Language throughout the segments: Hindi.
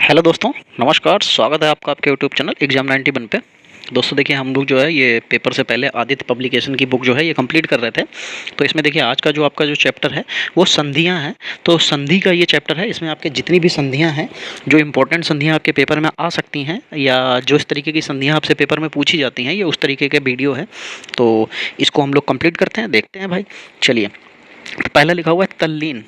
हेलो दोस्तों, नमस्कार। स्वागत है आपका आपके यूट्यूब चैनल एग्जाम 91 पे। दोस्तों देखिए, हम लोग जो है ये पेपर से पहले आदित्य पब्लिकेशन की बुक जो है ये कंप्लीट कर रहे थे। तो इसमें देखिए आज का जो आपका जो चैप्टर है वो संधियां हैं। तो संधि का ये चैप्टर है, इसमें आपके जितनी भी संधियां हैं, जो इंपॉर्टेंट संधियां आपके पेपर में आ सकती हैं या जो इस तरीके की संधियां आपसे पेपर में पूछी जाती हैं, ये उस तरीके के वीडियो है। तो इसको हम लोग कंप्लीट करते हैं, देखते हैं भाई। चलिए, पहला लिखा हुआ है तल्लीन।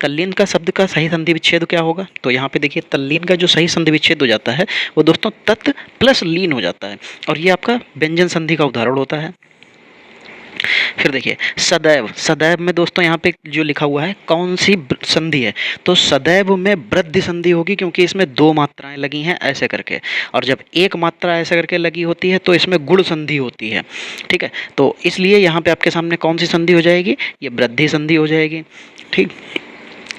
तल्लीन का शब्द का सही संधि विच्छेद क्या होगा? तो यहाँ पे देखिए तल्लीन का जो सही संधि विच्छेद हो जाता है वो दोस्तों तत् प्लस लीन हो जाता है, और ये आपका व्यंजन संधि का उदाहरण होता है। फिर देखिए सदैव। सदैव में दोस्तों यहाँ पे जो लिखा हुआ है कौन सी संधि है? तो सदैव में वृद्धि संधि होगी, क्योंकि इसमें दो मात्राएं लगी हैं ऐसे करके, और जब एक मात्रा ऐसे करके लगी होती है तो इसमें गुण संधि होती है। ठीक है, तो इसलिए यहाँ पे आपके सामने कौन सी संधि हो जाएगी? ये वृद्धि संधि हो जाएगी। ठीक,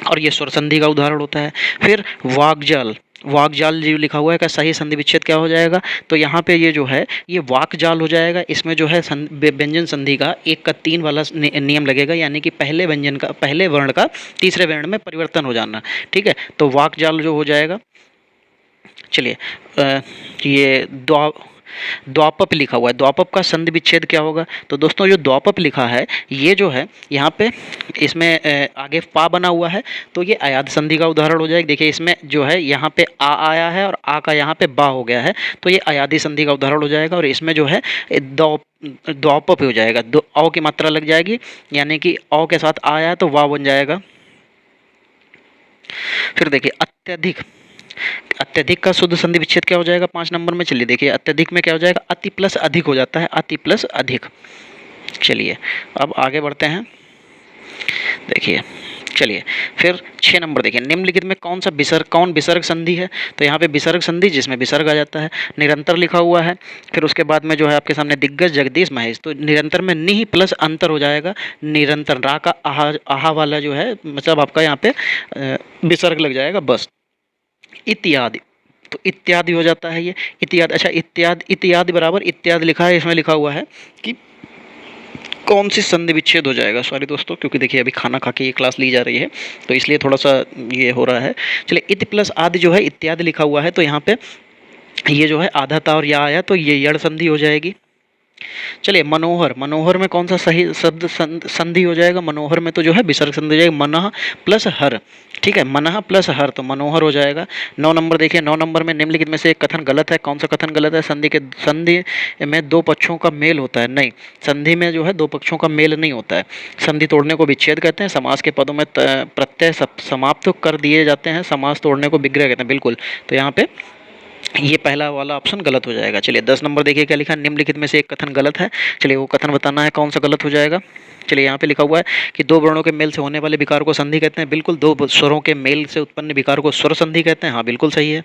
और ये स्वर संधि का उदाहरण होता है। फिर वाकजाल। वाकजाल जो लिखा हुआ है का सही संधि विच्छेद क्या हो जाएगा? तो यहाँ पे ये जो है ये वाकजाल हो जाएगा। इसमें जो है व्यंजन संधि का 1 का 3 वाला नियम लगेगा, यानी कि पहले व्यंजन का पहले वर्ण का तीसरे वर्ण में परिवर्तन हो जाना। ठीक है, तो वाकजाल जो हो जाएगा। चलिए, ये द्वापप लिखा हुआ है। द्वापप का संधि विच्छेद क्या होगा? तो दोस्तों जो द्वापप लिखा है ये जो है यहाँ पे इसमें आगे पा बना हुआ है, तो ये अयाद संधि का उदाहरण हो जाएगा। देखिए इसमें जो है यहाँ पे आ आया है और आ का यहाँ पे बा हो गया है, तो ये अयादी संधि का उदाहरण हो जाएगा। और इसमें जो है द्वापप हो जाएगा, दो औ की मात्रा लग जाएगी, यानी कि औ के साथ आया है तो वाह बन जाएगा। फिर देखिए अत्यधिक। अत्यधिक का शुद्ध संधि विच्छेद क्या हो जाएगा 5 नंबर में? चलिए देखिए, अत्यधिक में क्या हो जाएगा? अति प्लस अधिक हो जाता है, अति प्लस अधिक। चलिए अब आगे बढ़ते हैं। देखिए, चलिए फिर 6 नंबर देखिए, निम्नलिखित में कौन विसर्ग संधि है? तो यहाँ पे विसर्ग संधि जिसमें विसर्ग आ जाता है। निरंतर लिखा हुआ है। फिर उसके बाद में जो है आपके सामने दिग्गज जगदीश महेश, तो निरंतर में नि प्लस अंतर हो जाएगा। निरंतर रा का आहा आहा वाला जो है मतलब आपका यहाँ पे विसर्ग लग जाएगा बस। इत्यादि, तो इत्यादि हो जाता है ये इत्यादि। अच्छा, इत्यादि इत्यादि बराबर इत्यादि लिखा है, इसमें लिखा हुआ है कि कौन सी संधि विच्छेद हो जाएगा। सॉरी दोस्तों, क्योंकि देखिए अभी खाना खा के ये क्लास ली जा रही है तो इसलिए थोड़ा सा ये हो रहा है। चलिए, इत प्लस आदि जो है इत्यादि लिखा हुआ है, तो यहाँ पे ये जो है आधा था और या आया तो ये यड़ संधि हो जाएगी। चलिए मनोहर। मनोहर में कौन सा सही शब्द संधि हो जाएगा? मनोहर में तो जो है विसर्ग संधि हो जाएगी, मनः प्लस हर। ठीक है, मनः प्लस हर, तो मनोहर हो जाएगा। 9 नंबर देखिए, 9 नंबर में निम्नलिखित में से एक कथन गलत है। कौन सा कथन गलत है? संधि में दो पक्षों का मेल होता है। नहीं, संधि में जो है दो पक्षों का मेल नहीं होता है। संधि तोड़ने को विच्छेद कहते हैं। समास के पदों में प्रत्यय समाप्त कर दिए जाते हैं। समास तोड़ने को विग्रह कहते हैं। बिल्कुल, तो यहाँ पे ये पहला वाला ऑप्शन गलत हो जाएगा। चलिए 10 नंबर देखिए क्या लिखा है, निम्नलिखित में से एक कथन गलत है। चलिए वो कथन बताना है कौन सा गलत हो जाएगा। चलिए यहाँ पे लिखा हुआ है कि दो वर्णों के मेल से होने वाले विकार को संधि कहते हैं। बिल्कुल, दो स्वरों के मेल से उत्पन्न विकार को स्वर संधि कहते हैं। हाँ बिल्कुल सही है।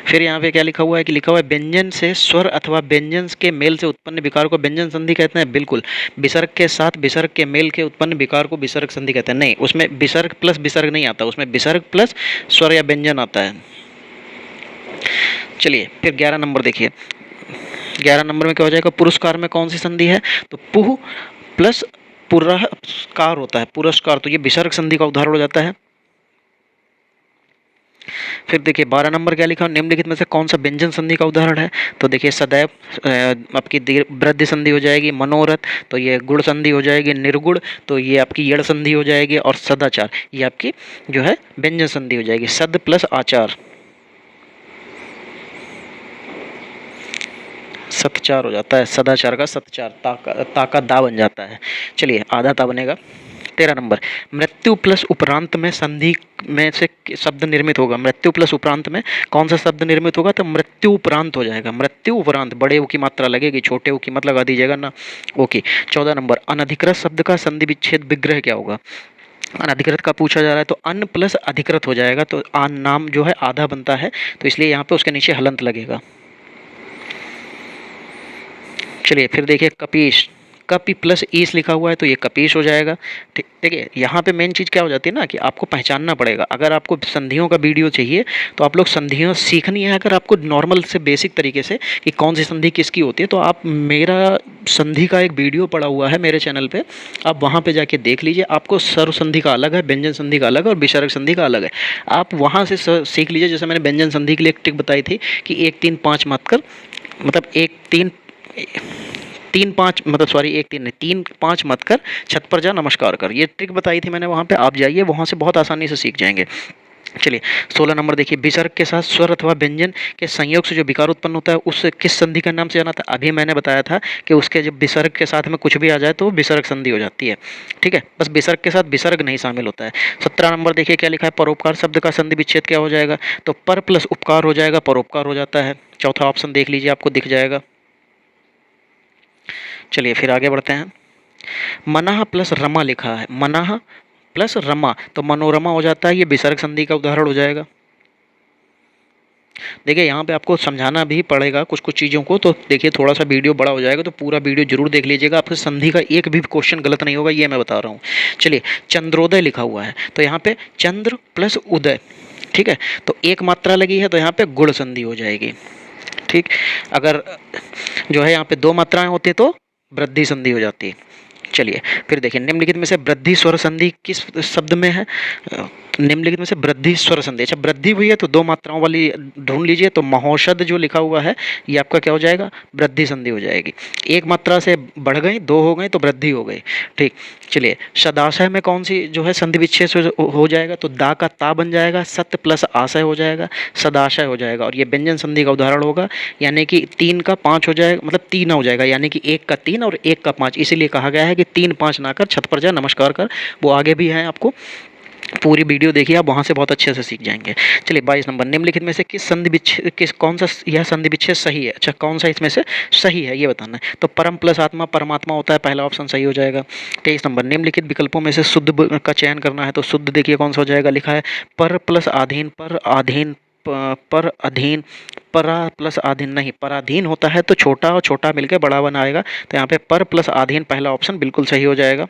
फिर यहाँ पे क्या लिखा हुआ है कि लिखा हुआ है व्यंजन से स्वर अथवा व्यंजन के मेल से उत्पन्न विकार को व्यंजन संधि कहते हैं। बिल्कुल, विसर्ग के साथ विसर्ग के मेल के उत्पन्न विकार को विसर्ग संधि कहते हैं। नहीं, उसमें विसर्ग प्लस विसर्ग नहीं आता, उसमें विसर्ग प्लस स्वर या व्यंजन आता है। चलिए फिर 11 नंबर देखिए, 11 नंबर में क्या हो जाएगा? पुरस्कार में कौन सी संधि है? तो पुह प्लस पुरस्कार होता है, पुरस्कार, तो ये विसर्ग संधि का उदाहरण हो जाता है। फिर देखिए 12 नंबर क्या लिखा, निम्नलिखित में से कौन सा व्यंजन संधि का उदाहरण है? तो देखिए सदैव आपकी वृद्धि संधि हो जाएगी। मनोरथ, तो ये गुण संधि हो जाएगी। निर्गुण, तो ये आपकी यड़ संधि हो जाएगी। और सदाचार, ये आपकी जो है व्यंजन संधि हो जाएगी। सद प्लस आचार, सतचार हो जाता है। सदाचार का सतचार, ताका दा बन जाता है। चलिए आधा ता बनेगा। 13 नंबर, मृत्यु प्लस उपरांत में संधि में से शब्द निर्मित होगा। मृत्यु प्लस उपरांत में कौन सा शब्द निर्मित होगा? तो मृत्यु उपरांत हो जाएगा। मृत्यु उपरांत, बड़े ऊ की मात्रा लगेगी, छोटे ऊ की मत लगा दीजिएगा ना। ओके। 14 नंबर, अनधिकृत शब्द का संधि विच्छेद विग्रह क्या होगा? अनधिकृत का पूछा जा रहा है तो अन प्लस अधिकृत हो जाएगा, तो आन नाम जो है आधा बनता है, तो इसलिए यहाँ पे उसके नीचे हलंत लगेगा। चलिए फिर देखिए कपीश। कपि प्लस ईस लिखा हुआ है तो ये कपीश हो जाएगा। ठीक, देखिए यहाँ पे मेन चीज़ क्या हो जाती है ना कि आपको पहचानना पड़ेगा। अगर आपको संधियों का वीडियो चाहिए तो आप लोग संधियाँ सीखनी है, अगर आपको नॉर्मल से बेसिक तरीके से कि कौन सी संधि किसकी होती है, तो आप मेरा संधि का एक वीडियो पड़ा हुआ है मेरे चैनल पे, आप वहाँ पे जाके देख लीजिए। आपको सर्व संधि का अलग है, व्यंजन संधि का अलग है और विसर्ग संधि का अलग है। आप वहाँ से सीख लीजिए। जैसे मैंने व्यंजन संधि के लिए एक ट्रिक बताई थी कि 1 3 5 मत कर, मतलब 1 3 3 5 मतलब सॉरी 1 3 नहीं 3 5 मत कर, छत पर जा नमस्कार कर, ये ट्रिक बताई थी मैंने वहाँ पे। आप जाइए वहाँ से बहुत आसानी से सीख जाएंगे। चलिए 16 नंबर देखिए, विसर्ग के साथ स्वर अथवा व्यंजन के संयोग से जो विकार उत्पन्न होता है उस किस संधि का नाम से जाना था? अभी मैंने बताया था कि उसके जब विसर्ग के साथ में कुछ भी आ जाए तो विसर्ग संधि हो जाती है। ठीक है, बस विसर्ग के साथ विसर्ग नहीं शामिल होता है। 17 नंबर देखिए क्या लिखा है, परोपकार शब्द का संधि विच्छेद क्या हो जाएगा? तो पर प्लस उपकार हो जाएगा, परोपकार हो जाता है। चौथा ऑप्शन देख लीजिए, आपको दिख जाएगा। चलिए फिर आगे बढ़ते हैं। मनाह प्लस रमा लिखा है, मनाह प्लस रमा तो मनोरमा हो जाता है, ये विसर्ग संधि का उदाहरण हो जाएगा। देखिए यहाँ पे आपको समझाना भी पड़ेगा कुछ कुछ चीज़ों को, तो देखिए थोड़ा सा वीडियो बड़ा हो जाएगा तो पूरा वीडियो जरूर देख लीजिएगा, आपसे संधि का एक भी क्वेश्चन गलत नहीं होगा, ये मैं बता रहा हूँ। चलिए चंद्रोदय लिखा हुआ है तो यहाँ पे चंद्र प्लस उदय, ठीक है, तो एक मात्रा लगी है तो यहाँ पे गुण संधि हो जाएगी। ठीक, अगर जो है यहाँ पे 2 मात्राएं होती तो वृद्धि संधि हो जाती है। चलिए फिर देखिए, निम्नलिखित में से वृद्धि स्वर संधि किस शब्द में है? निम्नलिखित में से वृद्धि स्वर संधि, अच्छा वृद्धि हुई है तो 2 मात्राओं वाली ढूंढ लीजिए, तो महोषध जो लिखा हुआ है ये आपका क्या हो जाएगा? वृद्धि संधि हो जाएगी। एक मात्रा से बढ़ गई, 2 हो गई तो वृद्धि हो गई। ठीक, चलिए सदाशय में कौन सी जो है संधि विच्छेद हो जाएगा? तो दा का ता बन जाएगा, सत्य प्लस आशय हो जाएगा, सदाशय हो जाएगा, और ये व्यंजन संधि का उदाहरण होगा। यानी कि 3 का 5 हो जाएगा, मतलब 3 हो जाएगा, यानी कि 1 का 3 और 1 का 5, इसीलिए कहा गया है कि 3 5 ना कर छत पर जा नमस्कार कर। वो आगे भी है, आपको पूरी वीडियो देखिए, आप वहाँ से बहुत अच्छे से सीख जाएंगे। चलिए 22 नंबर, निम्नलिखित में से किस संधि विच्छेद कौन सा यह संधि विच्छेद सही है? अच्छा कौन सा इसमें से सही है ये बताना है, तो परम प्लस आत्मा परमात्मा होता है, पहला ऑप्शन सही हो जाएगा। 23 नंबर, निम्नलिखित विकल्पों में से शुद्ध का चयन करना है, तो शुद्ध देखिए कौन सा हो जाएगा, लिखा है पर प्लस आधीन, पर अधीन, पर अधीन, परा प्लस आधीन नहीं, पराधीन होता है तो छोटा और छोटा मिलकर बड़ा बनाएगा, तो यहाँ पे पर प्लस आधीन पहला ऑप्शन बिल्कुल सही हो जाएगा।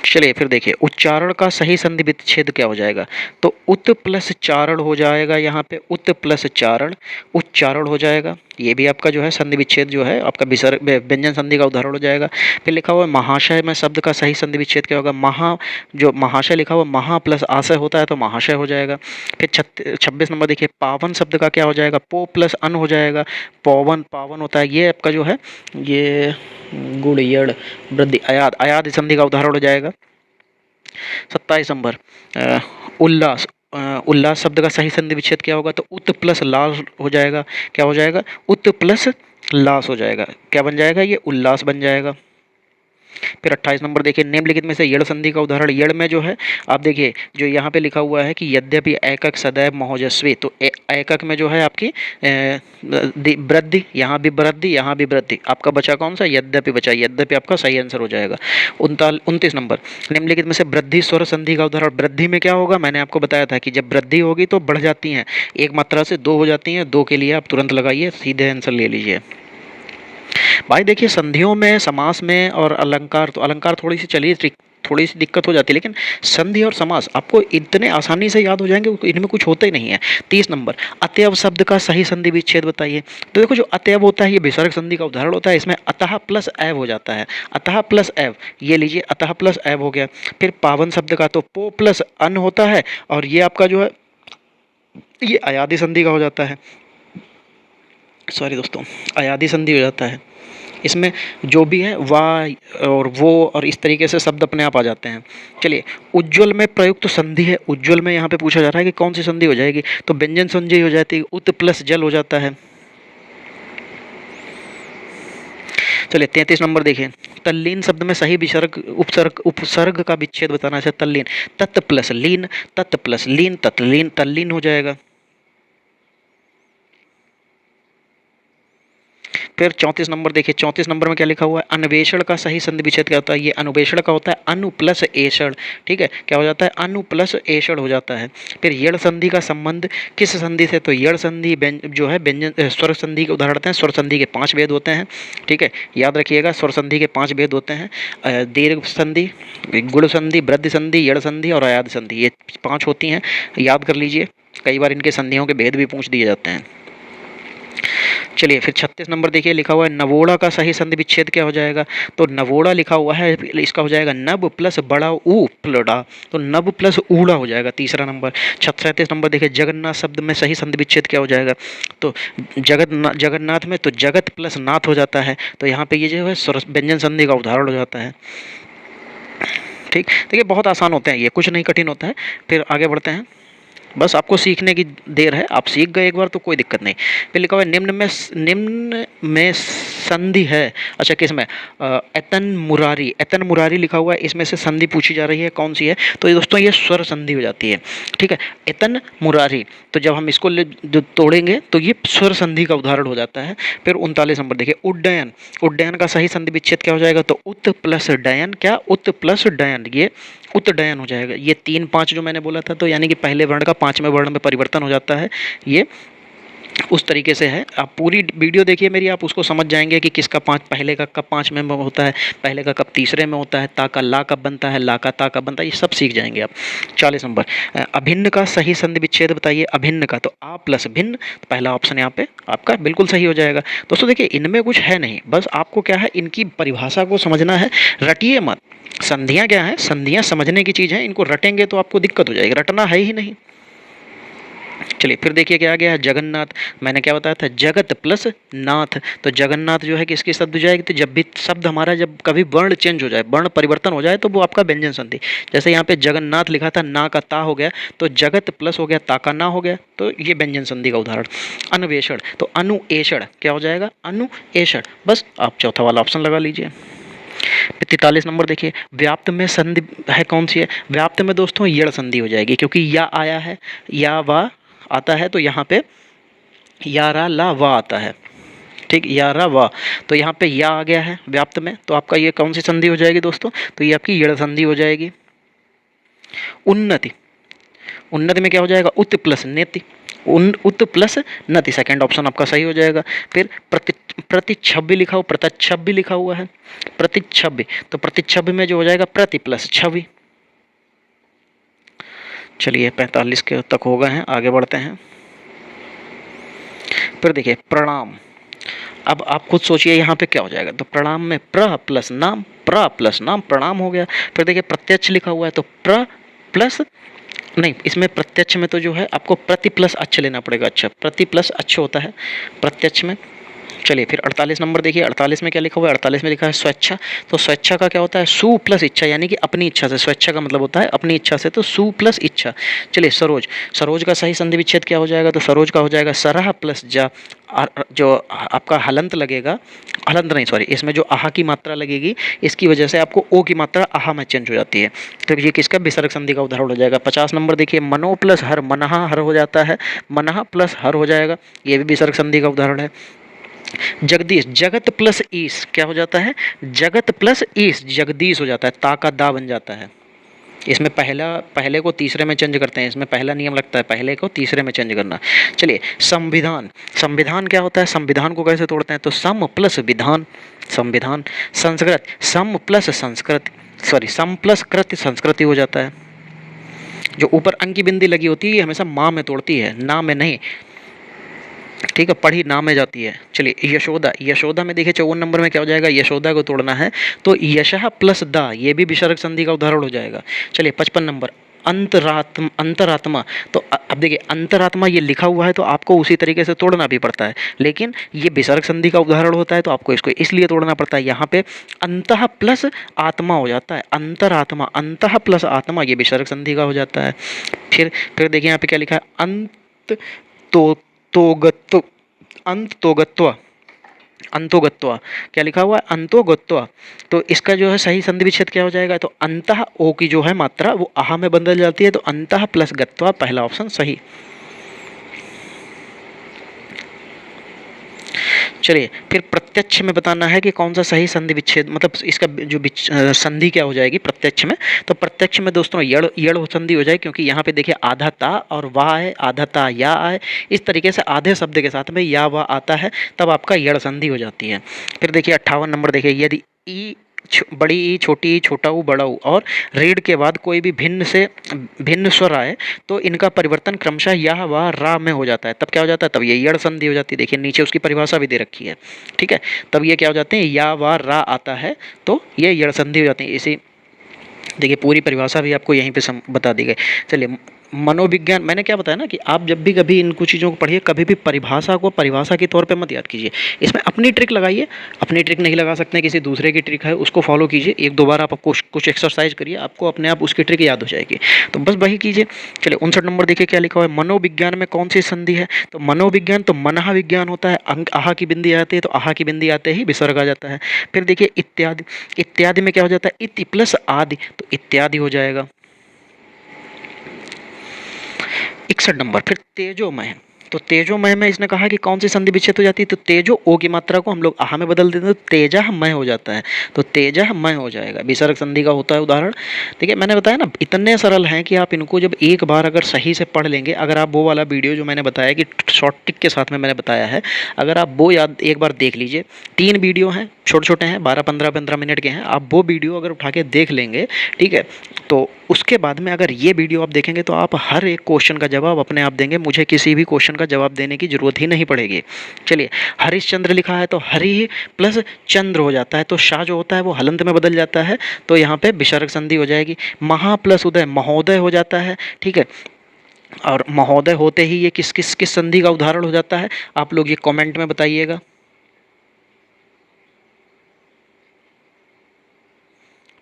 चलिए फिर देखिए, उच्चारण का सही संधि विच्छेद क्या हो जाएगा? तो उत प्लस चारण हो जाएगा, यहाँ पे उत प्लस चारण उच्चारण हो जाएगा। ये भी आपका जो है संधि विच्छेद जो है आपका विसर्ग व्यंजन संधि का उदाहरण हो जाएगा। फिर लिखा हुआ है महाशय में शब्द का सही संधि विच्छेद क्या होगा? महा, जो महाशय लिखा हुआ महा प्लस आशय होता है तो महाशय हो जाएगा। फिर 26 नंबर देखिए, पावन शब्द का क्या हो जाएगा? पो प्लस अन हो जाएगा, पवन पावन होता है, ये आपका जो है ये गुड़ियड़ वृद्धि अयाद, अयाद संधि का उदाहरण हो जाएगा। 27 नंबर, उल्लास, उल्लास शब्द का सही संधि विच्छेद क्या होगा? तो उत प्लस लास हो जाएगा, क्या हो जाएगा? उत प्लस लास हो जाएगा, क्या बन जाएगा? ये उल्लास बन जाएगा। फिर 28 नंबर देखिए, निम्नलिखित में से यड़ संधि का उदाहरण, यड़ में जो है आप देखिए जो यहाँ पे लिखा हुआ है कि यद्यपि एकक सदैव महोजस्वी, तो एकक में जो है आपकी वृद्धि, यहाँ भी वृद्धि, यहाँ भी वृद्धि, आपका बचा कौन सा? यद्यपि बचा, यद्यपि आपका सही आंसर हो जाएगा। 29 नंबर, निम्नलिखित में से वृद्धि स्वर संधि का उदाहरण, वृद्धि में क्या होगा? मैंने आपको बताया था कि जब वृद्धि होगी तो बढ़ जाती हैं, एक मात्रा से 2 हो जाती हैं, 2 के लिए आप तुरंत लगाइए, सीधे आंसर ले लीजिए। भाई देखिए संधियों में, समास में और अलंकार, तो अलंकार थोड़ी सी चलिए थोड़ी सी दिक्कत हो जाती है, लेकिन संधि और समास आपको इतने आसानी से याद हो जाएंगे, इनमें कुछ होता ही नहीं है। 30 नंबर, अतएव शब्द का सही संधि विच्छेद बताइए। तो देखो जो अतएव होता है ये विसर्ग संधि का उदाहरण होता है, इसमें अतः प्लस एव हो जाता है, अतः प्लस एव, ये लीजिए अतः प्लस एव हो गया। फिर पावन शब्द का तो पो प्लस अन होता है, और ये आपका जो है ये अयादि संधि का हो जाता है, सॉरी दोस्तों, अयादि संधि हो जाता है। इसमें जो भी है वाह और वो और इस तरीके से शब्द अपने आप आ जाते हैं। चलिए उज्ज्वल में प्रयुक्त तो संधि है, उज्ज्वल में यहाँ पे पूछा जा रहा है कि कौन सी संधि हो जाएगी? तो व्यंजन संधि हो जाती है, उत प्लस जल हो जाता है। चलिए 33 नंबर देखिए, तल्लीन शब्द में सही विसर्ग उपसर्ग का विच्छेद बताना है। तल्लीन, तत् प्लस लीन, तत् प्लस लीन, तत्लीन, तल्लीन हो जाएगा। फिर 34 नंबर देखिए, 34 नंबर में क्या लिखा हुआ है, अन्वेषण का सही संधि विच्छेद क्या होता है। ये अन्वेषण का होता है अनु प्लस एषण, ठीक है, क्या हो जाता है, अनु प्लस एषण हो जाता है। फिर यण संधि का संबंध किस संधि से, तो यण संधि जो है व्यंजन स्वर संधि के उदाहरण हैं। स्वर संधि के 5 भेद होते हैं, ठीक है, याद रखिएगा, स्वर संधि के 5 भेद होते हैं, दीर्घ संधि, गुण संधि, वृद्धि संधि, यण संधि और अयाद संधि, ये 5 होती हैं, याद कर लीजिए। कई बार इनके संधियों के भेद भी पूछ दिए जाते हैं। चलिए फिर 36 नंबर देखिए, लिखा हुआ है नवोड़ा का सही संधि विच्छेद क्या हो जाएगा। तो नवोड़ा लिखा हुआ है, इसका हो जाएगा नब प्लस बड़ा ऊ प्लड़ा, तो नब प्लस ऊड़ा हो जाएगा तीसरा नंबर। 37 नंबर देखिए, जगन्नाथ शब्द में सही संधि विच्छेद क्या हो जाएगा। तो जगन्नाथ में तो जगत प्लस नाथ हो जाता है, तो यहाँ पे ये जो है व्यंजन संधि का उदाहरण हो जाता है। ठीक, देखिए बहुत आसान होते हैं ये, कुछ नहीं कठिन होता है। फिर आगे बढ़ते हैं, बस आपको सीखने की देर है, आप सीख गए एक बार तो कोई दिक्कत नहीं। फिर लिखा हुआ है निम्न में संधि है। अच्छा किस में, एतन मुरारी, एतन मुरारी लिखा हुआ है, इसमें से संधि पूछी जा रही है, कौन सी है। तो ये दोस्तों ये स्वर संधि हो जाती है, ठीक है, एतन मुरारी। तो जब हम इसको जो तोड़ेंगे तो ये स्वर संधि का उदाहरण हो जाता है। फिर 39 नंबर देखिए, उड्डयन, उड्डयन का सही संधि विच्छेद क्या हो जाएगा। तो उत प्लस डयन, क्या उत प्लस डयन, ये उत्डयन हो जाएगा। ये 3 5 जो मैंने बोला था, तो यानी कि पहले वर्ण का 5वें वर्ण में परिवर्तन हो जाता है, ये उस तरीके से है। आप पूरी वीडियो देखिए मेरी, आप उसको समझ जाएंगे कि किसका 5 पहले का कब 5वें में होता है, पहले का कब तीसरे में होता है, ता का ला कब बनता है, ला का ता कब बनता है, ये सब सीख जाएंगे आप। 40 नंबर, अभिन्न का सही संधि विच्छेद बताइए। अभिन्न का तो आ प्लस भिन्न, तो पहला ऑप्शन यहाँ पे आपका बिल्कुल सही हो जाएगा। दोस्तों देखिए इनमें कुछ है नहीं, बस आपको क्या है, इनकी परिभाषा को समझना है, रटिए मत। संधियाँ क्या है, संधियाँ समझने की चीज़ है, इनको रटेंगे तो आपको दिक्कत हो जाएगी, रटना है ही नहीं। चलिए फिर देखिए क्या आ गया है, जगन्नाथ। मैंने क्या बताया था, जगत प्लस नाथ, तो जगन्नाथ जो है किसकी शब्द हो जाएगी। तो जब भी शब्द हमारा, जब कभी वर्ण चेंज हो जाए, वर्ण परिवर्तन हो जाए, तो वो आपका व्यंजन संधि। जैसे यहाँ पे जगन्नाथ लिखा था, ना का ता हो गया, तो जगत प्लस हो गया, ता का ना हो गया, तो ये व्यंजन संधि का उदाहरण। अन्वेषण, तो अनुएषण क्या हो जाएगा, अनुएषण। बस आप चौथा वाला ऑप्शन लगा लीजिए। 43 नंबर देखिए, व्याप्त में संधि है कौन सी है। व्याप्त में दोस्तों यड़ संधि हो जाएगी, क्योंकि या आया है, या वा आता है, तो यहाँ पे या रा ला वा आता है, ठीक, या रा वा, तो यहाँ पे या आ गया है व्याप्त में, तो आपका ये कौन सी संधि हो जाएगी दोस्तों, तो ये आपकी यड़ संधि हो जाएगी। उन्नति, उन्नति में क्या हो जाएगा, उत प्लस नेति, उत प्लस नति, सेकंड ऑप्शन आपका सही हो जाएगा। फिर प्रतिच्छब्बी लिखा हुआ, प्रतिच्छब्बी लिखा हुआ है, प्रतिच्छब्बी, तो प्रतिच्छब्बी में जो हो जाएगा प्रति प्लस छवि। चलिए 45 के तक हो गए हैं, आगे बढ़ते हैं। फिर देखिए प्रणाम, अब आप खुद सोचिए यहाँ पे क्या हो जाएगा। तो प्रणाम में प्र प्लस नाम, प्र प्लस नाम, प्रणाम हो गया। फिर देखिए प्रत्यक्ष लिखा हुआ है, तो प्र प्लस नहीं, इसमें प्रत्यक्ष में तो जो है आपको प्रति प्लस अच्छ लेना पड़ेगा। अच्छा, प्रति प्लस अच्छ होता है प्रत्यक्ष में। चलिए फिर 48 नंबर देखिए, 48 में क्या लिखा हुआ है, 48 में लिखा है स्वेच्छा। तो स्वेच्छा का क्या होता है, सु प्लस इच्छा, यानी कि अपनी इच्छा से। स्वेच्छा का मतलब होता है अपनी इच्छा से, तो सु प्लस इच्छा। चलिए सरोज, सरोज का सही संधि विच्छेद क्या हो जाएगा। तो सरोज का हो जाएगा सरह प्लस जा, जो आपका हलंत लगेगा, हलंत नहीं सॉरी, इसमें जो आहा की मात्रा लगेगी, इसकी वजह से आपको ओ की मात्रा आहा में चेंज हो जाती है, तो ये किसका, विसर्ग संधि का उदाहरण हो जाएगा। 50 नंबर देखिए, मनो प्लस हर, मनहा हर हो जाता है, मनहा प्लस हर हो जाएगा, ये भी विसर्ग संधि का उदाहरण है। जगदीश, जगत प्लस ईस क्या हो जाता है, जगत प्लस ईस, जगदीश हो जाता है, ता का दा बन जाता है। इसमें पहले को तीसरे में चेंज करते हैं, इसमें पहला नियम लगता है पहले को तीसरे में चेंज करना। चलिए संविधान, संविधान क्या होता है, संविधान को कैसे तोड़ते हैं। तो सम प्लस विधान, संविधान। संस्कृत, सम प्लस संस्कृत, सॉरी सम प्लस कृत संस्कृति हो जाता है। जो ऊपर अंक की बिंदी लगी होती है ये हमेशा माँ में तोड़ती है, ना में नहीं, ठीक है, पढ़ी नाम में जाती है। चलिए यशोदा, यशोदा में देखिए 54 नंबर में क्या हो जाएगा, यशोदा को तोड़ना है, तो यशः प्लस दा, ये भी विसर्ग संधि का उदाहरण हो जाएगा। चलिए 55 नंबर, अंतरात्मा, अंतरात्मा, तो अब देखिए अंतरात्मा ये लिखा हुआ है, तो आपको उसी तरीके से तोड़ना भी पड़ता है, लेकिन ये विसर्ग संधि का उदाहरण होता है, तो आपको इसको इसलिए तोड़ना पड़ता है। यहाँ पे अंतः प्लस आत्मा हो जाता है, अंतरात्मा, अंतः प्लस आत्मा, ये विसर्ग संधि का हो जाता है। फिर देखिए यहाँ पे क्या लिखा है, अंत तो तोगत्व, अंत तोगत्वा, अंतोगत्वा, क्या लिखा हुआ है, अंतोगत्वा, तो इसका जो है सही संधि विच्छेद क्या हो जाएगा। तो अंतः ओ की जो है मात्रा वो आहा में बदल जाती है, तो अंतः प्लस गत्वा, पहला ऑप्शन सही। चलिए फिर प्रत्यक्ष में बताना है कि कौन सा सही संधि विच्छेद, मतलब इसका जो संधि क्या हो जाएगी प्रत्यक्ष में। तो प्रत्यक्ष में दोस्तों यड़ यड़ संधि हो जाए, क्योंकि यहाँ पे देखिए आधा ता और वाह है, आधा ता या है, इस तरीके से आधे शब्द के साथ में या वाह आता है, तब आपका यड़ संधि हो जाती है। फिर देखिए 58 नंबर देखिए, यदि ई बड़ी ई, छोटी ई, छोटा ऊ, बड़ा ऊ और रीढ़ के बाद कोई भी भिन्न स्वर आए तो इनका परिवर्तन क्रमशः यह व रा में हो जाता है। तब क्या हो जाता है, तब ये यड़ संधि हो जाती है। देखिए नीचे उसकी परिभाषा भी दे रखी है, ठीक है। तब ये क्या हो जाते हैं, या व रा आता है तो ये यड़ संधि हो जाती है। इसी देखिए पूरी परिभाषा भी आपको यहीं पे बता दी गई। चलिए मनोविज्ञान, मैंने क्या बताया ना कि आप जब भी कभी इन कुछ चीज़ों को पढ़िए, कभी भी परिभाषा को परिभाषा के तौर पे मत याद कीजिए, इसमें अपनी ट्रिक लगाइए। अपनी ट्रिक नहीं लगा सकते, किसी दूसरे की ट्रिक है उसको फॉलो कीजिए, एक दो बार आप कुछ एक्सरसाइज करिए, आपको अपने आप उसकी ट्रिक याद हो जाएगी। तो बस वही कीजिए। चलिए 59 नंबर देखिए क्या लिखा हुआ है, मनोविज्ञान में कौन सी संधि है। तो मनोविज्ञान तो मनः विज्ञान होता है, अंक आहा की बिंदी आती है, तो आहा की बिंदी आते ही विसर्ग आ जाता है। फिर देखिए इत्यादि, इत्यादि में क्या हो जाता है, इति प्लस आदि, तो इत्यादि हो जाएगा। 61 नंबर फिर तेजोमय, तो तेजोमय में इसने कहा कि कौन सी संधि विच्छेद हो जाती है। तो तेजो ओ की मात्रा को हम लोग आहा में बदल देते हैं, तो तेजमय हो जाता है, तो तेजमय हो जाएगा। विसर्ग संधि का होता है उदाहरण। देखिए मैंने बताया ना, इतने सरल हैं कि आप इनको जब एक बार अगर सही से पढ़ लेंगे, अगर आप वो वाला वीडियो जो मैंने बताया कि शॉर्ट टिक के साथ में मैंने बताया है, अगर आप वो याद एक बार देख लीजिए। 3 वीडियो हैं, छोटे छोटे हैं, 12-15 मिनट के हैं। आप वो वीडियो अगर उठा के देख लेंगे, ठीक है, तो उसके बाद में अगर ये वीडियो आप देखेंगे तो आप हर एक क्वेश्चन का जवाब अपने आप देंगे, मुझे किसी भी क्वेश्चन का जवाब देने की जरूरत ही नहीं पड़ेगी। चलिए हरिश्चंद्र लिखा है तो हरि प्लस चंद्र हो जाता है, तो शाह जो होता है वो हलंत में बदल जाता है, तो यहाँ पे विसर्ग संधि हो जाएगी। महा प्लस उदय महोदय हो जाता है, ठीक है। और महोदय होते ही ये किस किस किस संधि का उदाहरण हो जाता है, आप लोग ये कमेंट में बताइएगा।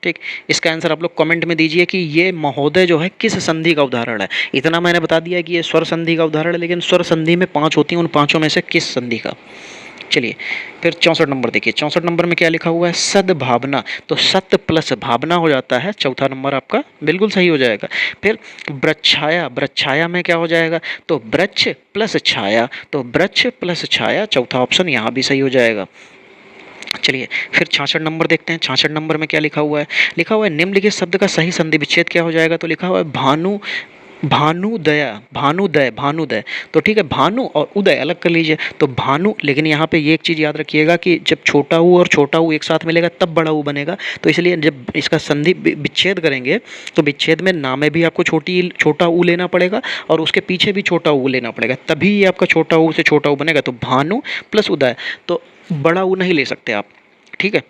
ठीक, इसका आंसर आप लोग कमेंट में दीजिए कि ये महोदय जो है किस संधि का उदाहरण है। इतना मैंने बता दिया कि ये स्वर संधि का उदाहरण है, लेकिन स्वर संधि में 5 होती हैं, उन 5 में से किस संधि का। चलिए फिर 64 नंबर देखिए, 64 नंबर में क्या लिखा हुआ है, सद्भावना, तो सत्य प्लस भावना हो जाता है, चौथा नंबर आपका बिल्कुल सही हो जाएगा। फिर वृक्षाया, वृक्षाया में क्या हो जाएगा, तो वृक्ष प्लस छाया, तो वृक्ष प्लस छाया, चौथा ऑप्शन यहाँ भी सही हो जाएगा। चलिए फिर 66 नंबर देखते हैं। 66 नंबर में क्या लिखा हुआ है, लिखा हुआ है निम्नलिखित शब्द का सही संधि विच्छेद क्या हो जाएगा। तो लिखा हुआ है भानु, भानुदया, भानुदय, भानुदय, तो ठीक है, भानु और उदय अलग कर लीजिए, तो भानु। लेकिन यहाँ पे ये एक चीज़ याद रखिएगा कि जब छोटा ऊ और छोटा ऊ एक साथ मिलेगा तब बड़ा ऊ बनेगा, तो इसलिए जब इसका संधि विच्छेद करेंगे तो विच्छेद में ना में भी आपको छोटा ऊ लेना पड़ेगा और उसके पीछे भी छोटा ऊ लेना पड़ेगा, तभी ये आपका छोटा ऊ से छोटा ऊ बनेगा। तो भानु प्लस उदय, तो बड़ा ऊ नहीं ले सकते आप, ठीक है।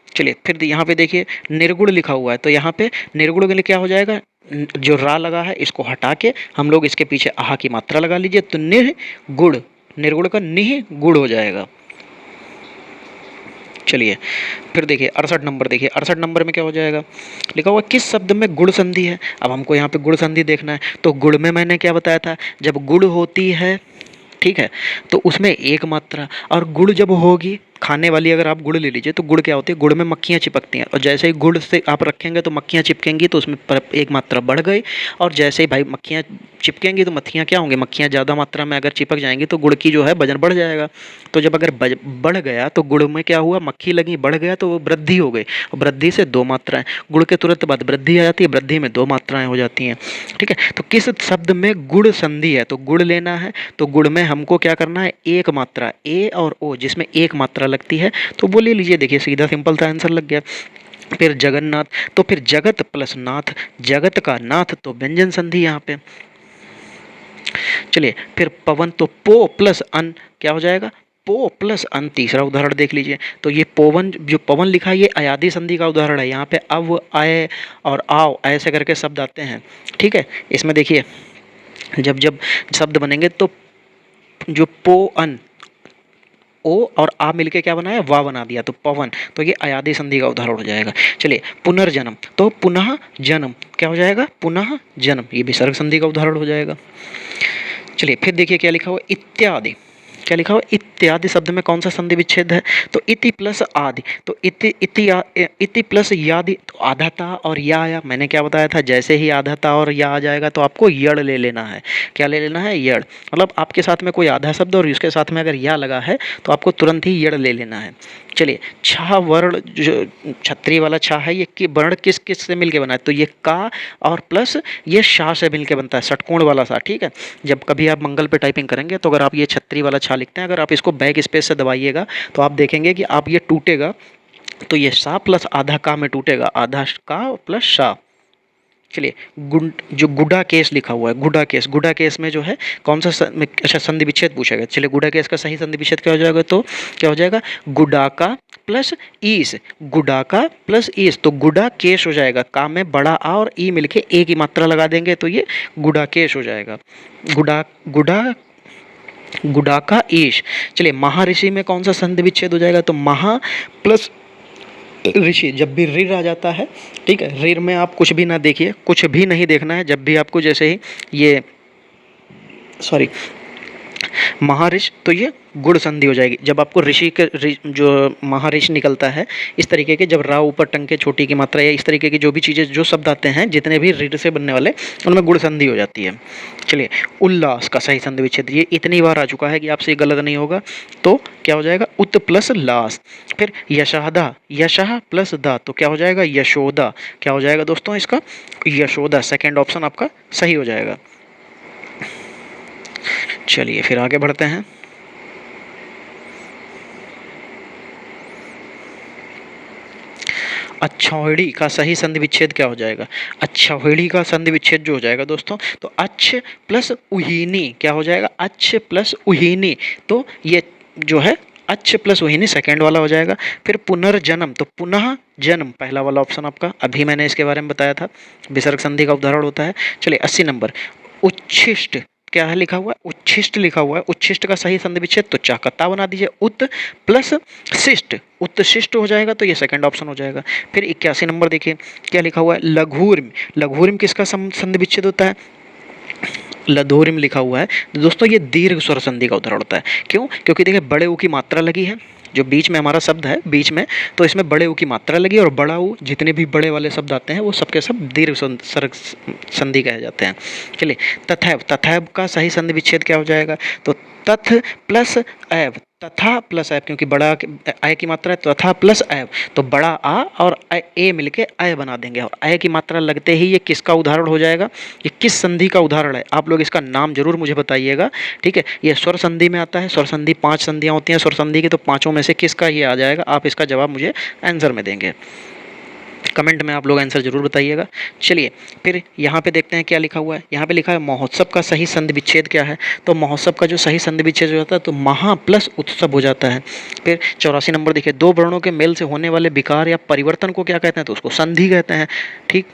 चलिए फिर यहाँ पे देखिए निर्गुण लिखा हुआ है, तो यहाँ पे निर्गुण के लिए क्या हो जाएगा, जो रा लगा है इसको हटा के हम लोग इसके पीछे आहा की मात्रा लगा लीजिए, तो निर्गुण, निर्गुण का निह गुण हो जाएगा। चलिए फिर देखिए 68 नंबर देखिए, 68 नंबर में क्या हो जाएगा, लिखा हुआ किस शब्द में गुण संधि है। अब हमको यहाँ पे गुण संधि देखना है, तो गुण में मैंने क्या बताया था, जब गुण होती है, ठीक है, तो उसमें एक मात्रा, और गुड़ जब होगी खाने वाली, अगर आप गुड़ ले लीजिए तो गुड़ क्या होती है, गुड़ में मक्खियाँ चिपकती हैं, और जैसे ही गुड़ से आप रखेंगे तो मक्खियाँ चिपकेंगी, तो उसमें एक मात्रा बढ़ गई, और जैसे ही भाई मक्खियाँ चिपकेंगी तो मक्खियाँ क्या होंगी, मक्खियाँ ज़्यादा मात्रा में अगर चिपक जाएंगी तो गुड़ की जो है वजन बढ़ जाएगा। तो जब अगर बढ़ गया तो गुड़ में क्या हुआ, मक्खी लगी, बढ़ गया तो वो वृद्धि हो गई, और वृद्धि से 2 मात्राएं, गुड़ के तुरंत बाद वृद्धि आ जाती है, वृद्धि में 2 मात्राएं हो जाती हैं, ठीक है। तो किस शब्द में गुड़ संधि है, तो गुड़ लेना है, तो गुड़ में हमको क्या करना है, एक मात्रा ए और ओ, जिसमें एक मात्रा लगती है, तो वो ले लीजिए। देखिए सीधा सिंपल सा आंसर लग गया। फिर जगन्नाथ, तो फिर जगत प्लस नाथ, जगत का नाथ, तो व्यंजन संधि यहाँ पे। चलिए फिर पवन, तो पो प्लस अन क्या हो जाएगा, पो प्लस अन, तीसरा उदाहरण देख लीजिए। तो ये पवन, जो पवन लिखा है ये अयादी संधि का उदाहरण है, यहाँ पे अव, आय और आओ ऐसे करके शब्द आते हैं, ठीक है। इसमें देखिए जब जब शब्द बनेंगे तो जो पो अन, ओ और आ मिलके क्या बनाया, वा बना दिया, तो पवन, तो ये अयादी संधि का उदाहरण हो जाएगा। चलिए पुनर्जन्म, तो पुनः जन्म क्या हो जाएगा, पुनः जन्म, ये विसर्ग संधि का उदाहरण हो जाएगा। चलिए फिर देखिए क्या लिखा हुआ, इत्यादि, क्या लिखा हुआ, इत्यादि शब्द में कौन सा संधि विच्छेद है, तो इति प्लस आदि, तो इति प्लस यादि, तो आधा था और या आया, मैंने क्या बताया था, जैसे ही आधा था और या आ जाएगा तो आपको यड़ ले लेना है। क्या ले लेना है, यड़, मतलब आपके साथ में कोई आधा शब्द और उसके साथ में अगर या लगा है तो आपको तुरंत ही यड़ ले लेना है। चलिए, छा वर्ण, जो छतरी वाला छा है, ये वर्ण किस किस से मिलके बना है, तो ये का और प्लस ये शा से मिलके बनता है, षटकोण वाला सा, ठीक है। जब कभी आप मंगल पे टाइपिंग करेंगे तो अगर आप ये छतरी वाला छा लिखते हैं, अगर आप इसको बैक स्पेस से दबाइएगा तो आप देखेंगे कि आप ये टूटेगा, तो ये सा प्लस आधा का में टूटेगा, आधा का प्लस शा। चलिए, जो गुडा केस लिखा हुआ है, गुडा केस में जो है कौन सा अच्छा संधि विच्छेद पूछेगा। चलिए, गुडा केस का सही संधि विच्छेद क्या हो जाएगा, तो क्या हो जाएगा, गुडाका प्लस ईस, गुडाका प्लस ईस, तो गुडा केस हो जाएगा, का में बड़ा आ और ई मिलके ए की मात्रा लगा देंगे तो ये गुडा केस हो जाएगा, गुडा का ईश। चलिए, महर्षि में कौन सा संधि विच्छेद हो जाएगा, तो महा प्लस ऋषि, जब भी ऋ आ जाता है, ठीक है, ऋ में आप कुछ भी ना देखिए, कुछ भी नहीं देखना है, जब भी आपको जैसे ही ये महाऋष, तो ये गुण संधि हो जाएगी। जब आपको ऋषि के जो महाऋष निकलता है, इस तरीके के जब रा ऊपर टंग के छोटी की मात्रा या इस तरीके की जो भी चीज़ें, जो शब्द आते हैं जितने भी ऋ से बनने वाले, उनमें गुण संधि हो जाती है। चलिए, उल्लास का सही संधि विच्छेद ये इतनी बार आ चुका है कि आपसे गलत नहीं होगा, तो क्या हो जाएगा, उत प्लस लास। फिर यशहदा, यशह प्लस दा, तो क्या हो जाएगा, यशोदा। क्या हो जाएगा दोस्तों इसका, यशोदा, सेकेंड ऑप्शन आपका सही हो जाएगा। चलिए, फिर आगे बढ़ते हैं। अच्छौहिड़ी का सही संधि विच्छेद क्या हो जाएगा, अच्छौहिड़ी का संधि विच्छेद जो हो जाएगा दोस्तों, तो अच्छ प्लस उहीनी, क्या हो जाएगा, अच्छ प्लस उहीनी, तो ये जो है अच्छ प्लस उहीनी सेकेंड वाला हो जाएगा। फिर पुनर्जन्म, तो पुनः जन्म पहला वाला ऑप्शन आपका, अभी मैंने इसके बारे में बताया था, विसर्ग संधि का उदाहरण होता है। चलिए, 80 नंबर, उच्छिष्ट, क्या है लिखा हुआ है, उच्छिष्ट लिखा हुआ है, उच्छिष्ट का सही संधि विच्छेद, तो चाकता बना दीजिए, उत प्लस शिष्ट, उत्शिष्ट हो जाएगा, तो ये सेकंड ऑप्शन हो जाएगा। फिर 81 नंबर देखिए, क्या लिखा हुआ है, लघुरिम, लघुरिम किसका संधि विच्छेद होता है, लधोरिम लिखा हुआ है दोस्तों, ये दीर्घ स्वर संधि का उदाहरण होता है। क्यों, क्योंकि देखिए बड़े ऊ की मात्रा लगी है, जो बीच में हमारा शब्द है बीच में, तो इसमें बड़े ऊ की मात्रा लगी, और बड़ा ऊ, जितने भी बड़े वाले शब्द आते हैं वो सबके सब दीर्घ स्वर संधि कहे जाते हैं। चलिए, तथैव, तथैव का सही संधि विच्छेद क्या हो जाएगा, तो तथ प्लस ऐव, तथा प्लस ऐव, क्योंकि बड़ा आय की मात्रा है, तथा प्लस ऐव, तो बड़ा आ और ए मिलके आय बना देंगे, और आय की मात्रा लगते ही ये किसका उदाहरण हो जाएगा, ये किस संधि का उदाहरण है, आप लोग इसका नाम जरूर मुझे बताइएगा, ठीक है। ये स्वर संधि में आता है, स्वर संधि 5 संधियाँ होती हैं स्वर संधि की, तो पाँचों में से किसका ये आ जाएगा, आप इसका जवाब मुझे आंसर में देंगे, कमेंट में आप लोग आंसर जरूर बताइएगा। चलिए, फिर यहाँ पे देखते हैं क्या लिखा हुआ है, यहाँ पे लिखा है महोत्सव का सही संधि विच्छेद क्या है, तो महोत्सव का जो सही संधि विच्छेद हो जाता है तो महा प्लस उत्सव हो जाता है। फिर 84 नंबर देखिए, दो वर्णों के मेल से होने वाले विकार या परिवर्तन को क्या कहते हैं, तो उसको संधि कहते हैं, ठीक।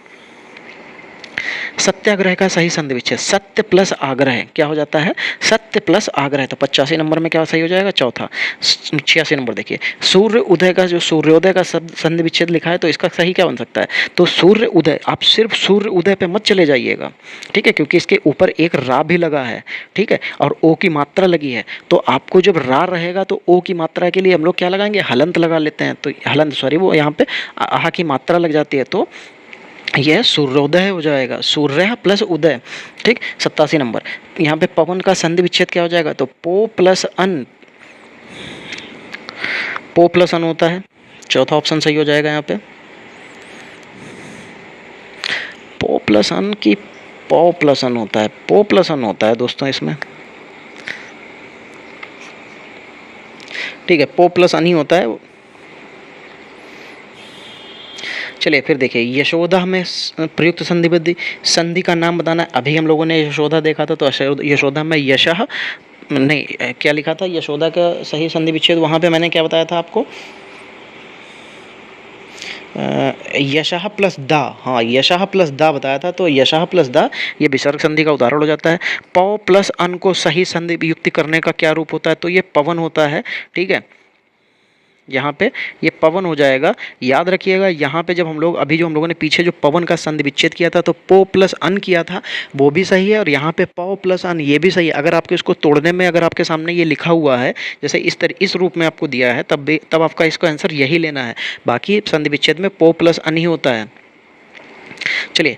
सत्याग्रह का सही संधि विच्छेद, सत्य प्लस आग्रह क्या हो जाता है, सत्य प्लस आग्रह, तो 85 नंबर में क्या सही हो जाएगा, चौथा। 86 नंबर देखिए, सूर्य उदय का जो सूर्योदय का संधि विच्छेद लिखा है, तो इसका सही क्या बन सकता है, तो सूर्य उदय, आप सिर्फ सूर्य उदय पे मत चले जाइएगा, ठीक है, क्योंकि इसके ऊपर एक रा भी लगा है, ठीक है, और ओ की मात्रा लगी है, तो आपको जब रा रहेगा तो ओ की मात्रा के लिए हम लोग क्या लगाएंगे, हलंत लगा लेते हैं, तो हलंत सॉरी वो यहाँ पे आहा की मात्रा लग जाती है, तो यह सूर्योदय हो जाएगा, सूर्य प्लस उदय, ठीक। 87 नंबर, यहाँ पे पवन का संधि विच्छेद क्या हो जाएगा, तो पो प्लस अन, पो प्लस अन होता है, चौथा ऑप्शन सही हो जाएगा यहाँ पे, पो प्लस अन की पो प्लस अन होता है, पो प्लस अन होता है दोस्तों इसमें, ठीक है, पो प्लस अन ही होता है। चलिए, फिर देखिए, यशोदा में प्रयुक्त संधिबद्ध संधि का नाम बताना है। अभी हम लोगों ने यशोदा देखा था, तो यशोदा में यशः नहीं, क्या लिखा था, यशोदा का सही संधि विच्छेद, वहाँ पे मैंने क्या बताया था आपको, यशः प्लस दा, हाँ यशः प्लस दा बताया था, तो यशः प्लस दा ये विसर्ग संधि का उदाहरण हो जाता है। पौ प्लस अन को सही संधि युक्ति करने का क्या रूप होता है, तो ये पवन होता है, ठीक है। यहाँ पे ये पवन हो जाएगा। याद रखिएगा यहाँ पे जब हम लोग अभी जो हम लोगों ने पीछे जो पवन का संधि विच्छेद किया था तो पो प्लस अन किया था, वो भी सही है, और यहाँ पे पौ प्लस अन ये भी सही है। अगर आपके इसको तोड़ने में अगर आपके सामने ये लिखा हुआ है जैसे इस रूप में आपको दिया है तब आपका इसका आंसर यही लेना है। बाकी संधि विच्छेद में पो प्लस अन ही होता है। चलिए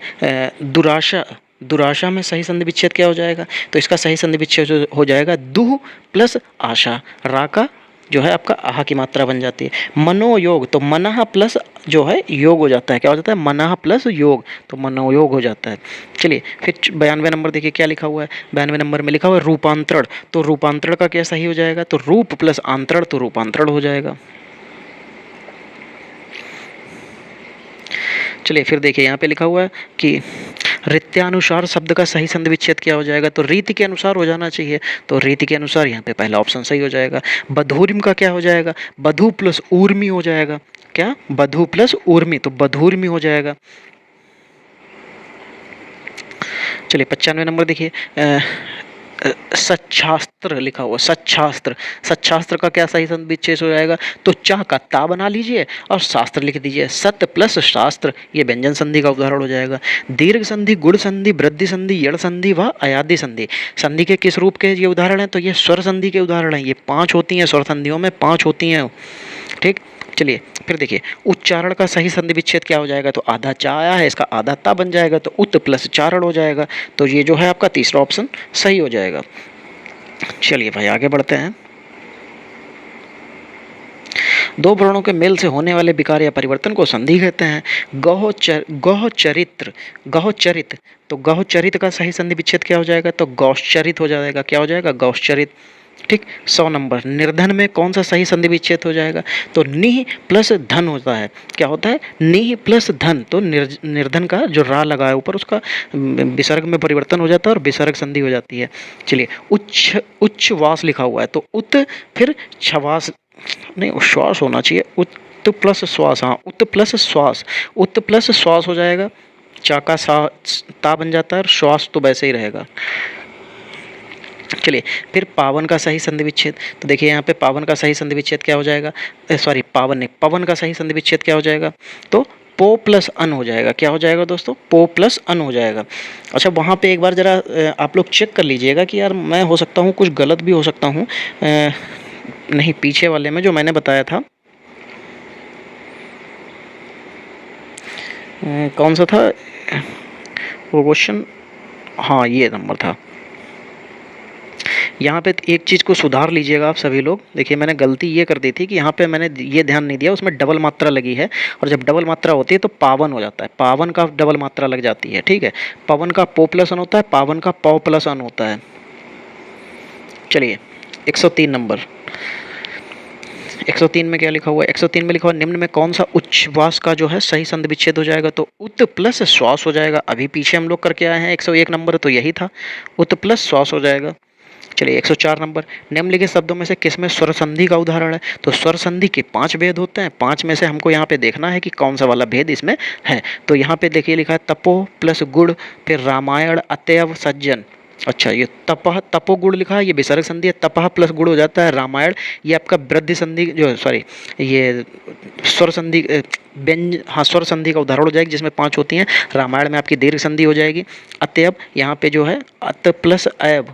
दुराशा, दुराशा में सही संधि विच्छेद क्या हो जाएगा? तो इसका सही संधि विच्छेद हो जाएगा दुह प्लस आशा। रा का जो है आपका आहा की मात्रा बन जाती है। मनोयोग, तो मनः प्लस जो है योग हो जाता है, क्या हो जाता है? मनः प्लस योग, तो मनोयोग हो जाता है। चलिए फिर 92 नंबर देखिए क्या लिखा हुआ है। 92 नंबर में लिखा हुआ है रूपांतरण, तो रूपांतरण का क्या सही हो जाएगा? तो रूप प्लस आंतरण, तो रूपांतरण हो जाएगा। चलिए फिर देखिए यहाँ पे लिखा हुआ है कि रीत्यानुसार शब्द का सही संधि विच्छेद क्या हो जाएगा? तो रीति के अनुसार हो जाना चाहिए, तो रीति के अनुसार यहाँ पे पहला ऑप्शन सही हो जाएगा। बधूर्म का क्या हो जाएगा? बधू प्लस ऊर्मी हो जाएगा। क्या? बधू प्लस ऊर्मी, तो बधूर्मी हो जाएगा। चलिए 95 नंबर देखिए सच्छास्त्र लिखा हुआ, सच्छास्त्र, सच्छास्त्र का क्या सही संधि विच्छेद हो जाएगा? तो चाह का ता बना लीजिए और शास्त्र लिख दीजिए। सत्य प्लस शास्त्र, ये व्यंजन संधि का उदाहरण हो जाएगा। दीर्घ संधि, गुण संधि, वृद्धि संधि, यड़ संधि व अयादि संधि, संधि के किस रूप के ये उदाहरण है? तो ये स्वर संधि के उदाहरण है। ये 5 होती हैं, स्वर संधियों में 5 होती हैं। ठीक, चलिए फिर देखिए उच्चारण का सही संधि विच्छेद क्या हो जाएगा? तो आधा चा आया है, इसका आधा ता बन जाएगा, तो उत प्लस चारण हो जाएगा। तो ये जो है आपका तीसरा ऑप्शन सही हो जाएगा। चलिए भाई आगे बढ़ते हैं। दो वर्णों के मेल से होने वाले विकार या परिवर्तन को संधि कहते हैं। गौचरित्र, गौचरित, तो गौचरित का सही संधि विच्छेद क्या हो जाएगा? तो गौश्चरित हो जाएगा। क्या हो जाएगा? गौश्चरित। ठीक, 100 नंबर निर्धन में कौन सा सही संधि विच्छेद हो जाएगा? तो निह प्लस धन होता है। क्या होता है? निह प्लस धन, तो निर्धन का जो रा लगा है ऊपर उसका विसर्ग में परिवर्तन हो जाता है और विसर्ग संधि हो जाती है। चलिए उच्छ्वास लिखा हुआ है, तो उत फिर छवास नहीं, श्वास होना चाहिए, उत प्लस श्वास, हाँ उत प्लस श्वास, उत प्लस श्वास हो जाएगा। चाका सा ता बन जाता है और श्वास तो वैसे ही रहेगा। चलिए फिर पावन का सही संधि विच्छेद, तो देखिए यहाँ पे पावन का सही संधि विच्छेद क्या हो जाएगा? सॉरी पावन नहीं, पवन का सही संधि विच्छेद क्या हो जाएगा? तो पो प्लस अन हो जाएगा। क्या हो जाएगा दोस्तों? पो प्लस अन हो जाएगा। अच्छा वहाँ पे एक बार ज़रा आप लोग चेक कर लीजिएगा कि यार मैं हो सकता हूँ कुछ गलत भी हो सकता हूँ। नहीं, पीछे वाले में जो मैंने बताया था कौन सा था वो क्वेश्चन? हाँ ये नंबर था। यहाँ पे एक चीज़ को सुधार लीजिएगा आप सभी लोग। देखिए मैंने गलती ये कर दी थी कि यहाँ पे मैंने ये ध्यान नहीं दिया, उसमें डबल मात्रा लगी है, और जब डबल मात्रा होती है तो पावन हो जाता है, पावन का डबल मात्रा लग जाती है। ठीक है, पवन का पो प्लस अन होता है, पावन का पौ प्लस अन होता है। चलिए 103 नंबर, 103 में क्या लिखा हुआ है? 103 में लिखा हुआ निम्न में कौन सा उच्छ्वास का जो है सही संधि विच्छेद हो जाएगा? तो उत प्लस श्वास हो जाएगा। अभी पीछे हम लोग करके आए हैं 101 नंबर, तो यही था, उत प्लस श्वास हो जाएगा। चलिए 104 नंबर, निम्नलिखित शब्दों में से किसमें स्वर संधि का उदाहरण है? तो स्वर संधि के 5 भेद होते हैं, 5 में से हमको यहाँ पे देखना है कि कौन सा वाला भेद इसमें है। तो यहाँ पे देखिए लिखा है तपो प्लस गुड़, फिर रामायण, अतएव, सज्जन। अच्छा ये तपह, तपो गुड़ लिखा है, ये विसर्ग संधि है, तपह प्लस गुड़ हो जाता है रामायण। ये आपका वृद्धि संधि जो सॉरी ये स्वर संधि हाँ स्वर संधि का उदाहरण हो जाएगी, जिसमें 5 होती हैं। रामायण में आपकी दीर्घ संधि हो जाएगी। अतएव यहाँ पे जो है अत प्लस अयब,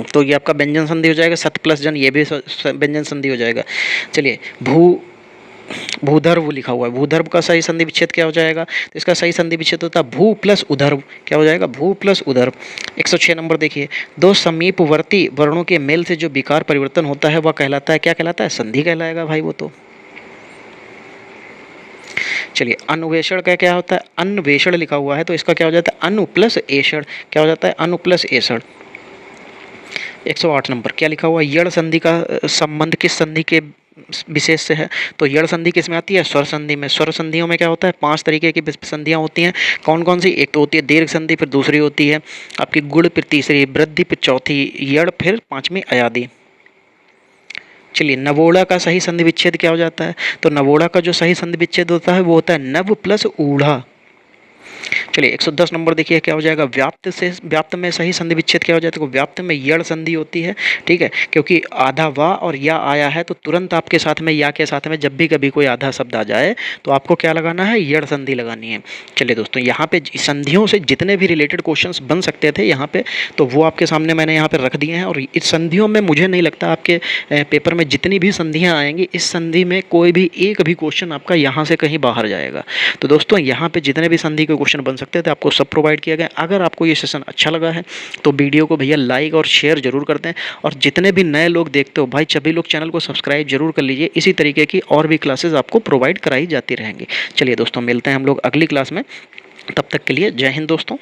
तो ये आपका व्यंजन संधि हो जाएगा। सत प्लस जन, ये भी व्यंजन संधि हो जाएगा। चलिए भूधर्व लिखा हुआ है, भूधर्व का सही संधि विच्छेद क्या हो जाएगा? तो इसका सही संधि विच्छेद होता है भू प्लस उधर्व। क्या हो जाएगा? भू प्लस उधर्व। 106 नंबर देखिए, दो समीपवर्ती वर्णों के मेल से जो विकार परिवर्तन होता है वह कहलाता है, क्या कहलाता है? संधि कहलाएगा भाई वो तो। चलिए अन्वेषण का क्या होता है? अन्वेषण लिखा हुआ है, तो इसका क्या हो जाता है? अनु प्लस एषण। क्या हो जाता है? अनु प्लस एषण। 108 नंबर क्या लिखा हुआ है? यड़ संधि का संबंध किस संधि के विशेष से है? तो यड़ संधि किस में आती है? स्वर संधि में। स्वर संधियों में क्या होता है? 5 तरीके की संधियां होती हैं। कौन कौन सी? एक तो होती है दीर्घ संधि, फिर दूसरी होती है आपकी गुण, फिर तीसरी वृद्धि, फिर चौथी यड़, फिर 5वीं अयादि। चलिए नवोड़ा का सही संधि विच्छेद क्या हो जाता है? तो नवोड़ा का जो सही संधि विच्छेद होता है वो होता है नव प्लस ऊढ़ा। चलिए चलिए 110 नंबर देखिए क्या हो जाएगा, व्याप्त में सही संधि विच्छेद क्या हो जाता है, तो व्याप्त में यड़ संधि होती है, ठीक है, क्योंकि आधा वा और या आया है तो तुरंत आपके साथ में या के साथ में जब भी कभी कोई आधा शब्द आ जाए तो आपको क्या लगाना है, यड़ संधि लगानी है। चलिए दोस्तों यहाँ पे संधियों से जितने भी रिलेटेड क्वेश्चंस बन सकते थे यहाँ पे, तो वो आपके सामने मैंने यहाँ पे रख दिए हैं। और इस संधियों में मुझे नहीं लगता आपके पेपर में जितनी भी संधियाँ आएंगी इस संधि में कोई भी एक भी क्वेश्चन आपका यहाँ से कहीं बाहर जाएगा। तो दोस्तों यहाँ पे जितने भी संधि के क्वेश्चन बन सकते थे आपको सब प्रोवाइड किया गया। अगर आपको ये सेशन अच्छा लगा है तो वीडियो को भैया लाइक और शेयर जरूर कर दें, और जितने भी नए लोग देखते हो भाई सभी लोग चैनल को सब्सक्राइब जरूर कर लीजिए। इसी तरीके की और भी क्लासेस आपको प्रोवाइड कराई जाती रहेंगी। चलिए दोस्तों मिलते हैं हम लोग अगली क्लास में, तब तक के लिए जय हिंद दोस्तों।